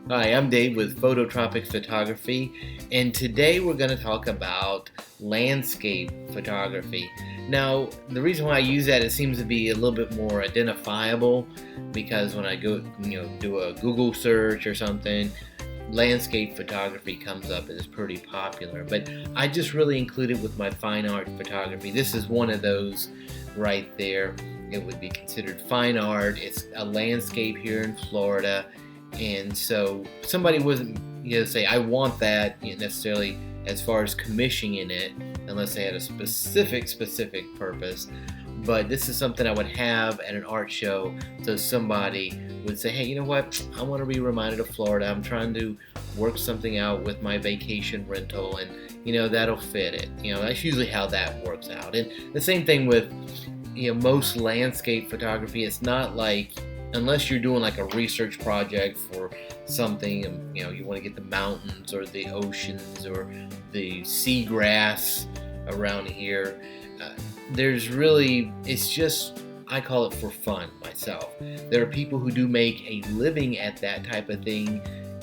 Hi, I'm Dave with Phototropics Photography, and today we're going to talk about landscape photography. Now, the reason why I use that, it seems to be a little bit more identifiable because when I go, do a Google search or something, landscape photography comes up and is pretty popular. But I just really include it with my fine art photography. This is one of those right there. It would be considered fine art. It's a landscape here in Florida. And so somebody wasn't say I want that necessarily as far as commissioning it unless they had a specific purpose. But this is something I would have at an art show, so somebody would say, hey, you know what, I want to be reminded of Florida. I'm trying to work something out with my vacation rental, and that'll fit it. That's usually how that works out. And the same thing with most landscape photography. It's not like, unless you're doing like a research project for something, and you want to get the mountains or the oceans or the seagrass around here, it's just, I call it for fun myself. There are people who do make a living at that type of thing.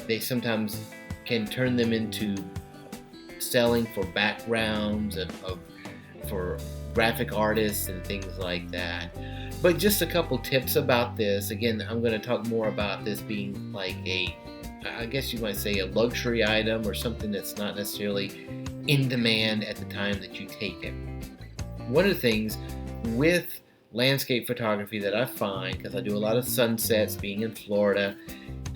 They sometimes can turn them into selling for backgrounds and for graphic artists and things like that. But just a couple tips about this. Again, I'm going to talk more about this being like I guess you might say a luxury item or something that's not necessarily in demand at the time that you take it. One of the things with landscape photography that I find, because I do a lot of sunsets being in Florida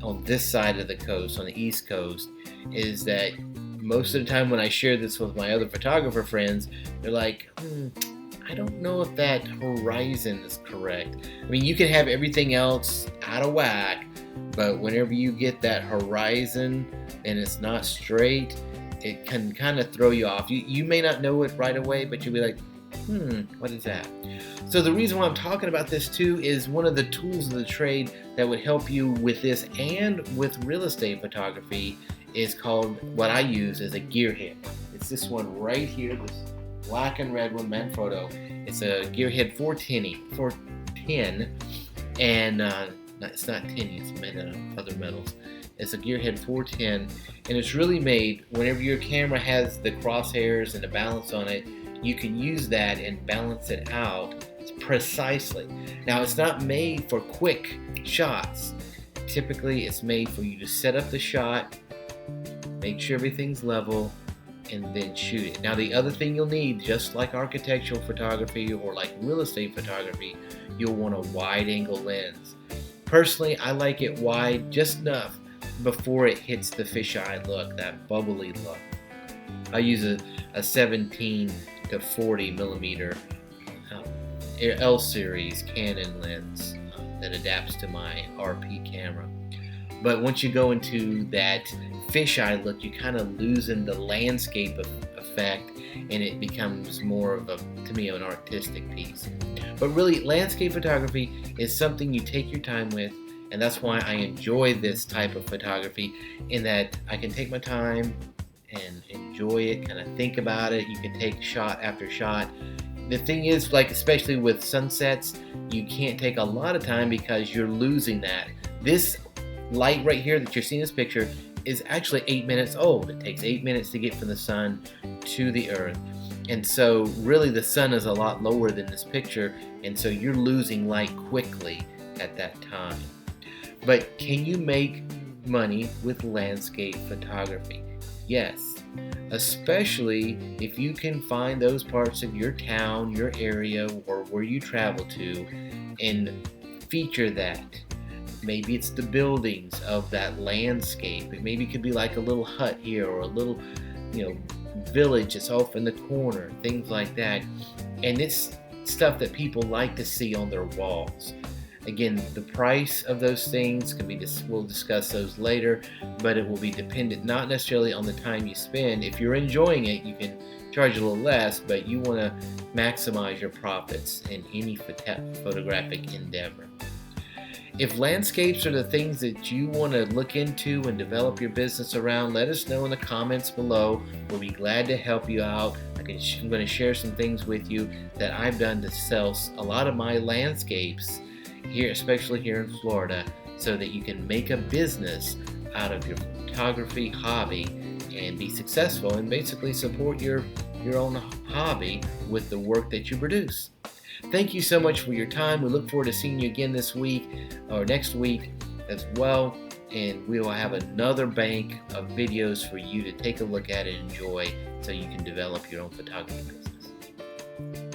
on this side of the coast, on the East Coast, is that most of the time when I share this with my other photographer friends, they're like, I don't know if that horizon is correct. I mean, you can have everything else out of whack, but whenever you get that horizon and it's not straight, it can kind of throw you off. You may not know it right away, but you'll be like, what is that? So the reason why I'm talking about this too is one of the tools of the trade that would help you with this and with real estate photography is called, what I use is a gearhead. It's this one right here, this black and red one, Manfrotto. It's a gearhead 410, and it's not tinny, it's made out of other metals. It's a gearhead 410, and it's really made, whenever your camera has the crosshairs and the balance on it, you can use that and balance it out precisely. Now, it's not made for quick shots. Typically, it's made for you to set up the shot, make sure everything's level, and then shoot it. Now, the other thing you'll need, just like architectural photography or like real estate photography, you'll want a wide angle lens. Personally, I like it wide just enough before it hits the fisheye look, that bubbly look. I use a 17 to 40 millimeter L series Canon lens that adapts to my RP camera. But once you go into that fisheye look, you kind of loosen the landscape effect, and it becomes more of to me, an artistic piece. But really, landscape photography is something you take your time with, and that's why I enjoy this type of photography, in that I can take my time and enjoy it, kind of think about it. You can take shot after shot. The thing is, like, especially with sunsets, you can't take a lot of time because you're losing that. This light right here that you're seeing in this picture is actually 8 minutes old. It takes 8 minutes to get from the sun to the earth. And so really the sun is a lot lower than this picture, and so you're losing light quickly at that time. But can you make money with landscape photography? Yes, especially if you can find those parts of your town, your area, or where you travel to and feature that. Maybe it's the buildings of that landscape. It maybe could be like a little hut here or a little, village that's off in the corner, things like that. And it's stuff that people like to see on their walls. Again, the price of those things can be, we'll discuss those later, but it will be dependent not necessarily on the time you spend. If you're enjoying it, you can charge a little less, but you want to maximize your profits in any photographic endeavor. If landscapes are the things that you want to look into and develop your business around, let us know in the comments below. We'll be glad to help you out. I'm going to share some things with you that I've done to sell a lot of my landscapes here, especially here in Florida, so that you can make a business out of your photography hobby and be successful and basically support your own hobby with the work that you produce. Thank you so much for your time. We look forward to seeing you again this week or next week as well. And we will have another bank of videos for you to take a look at and enjoy so you can develop your own photography business.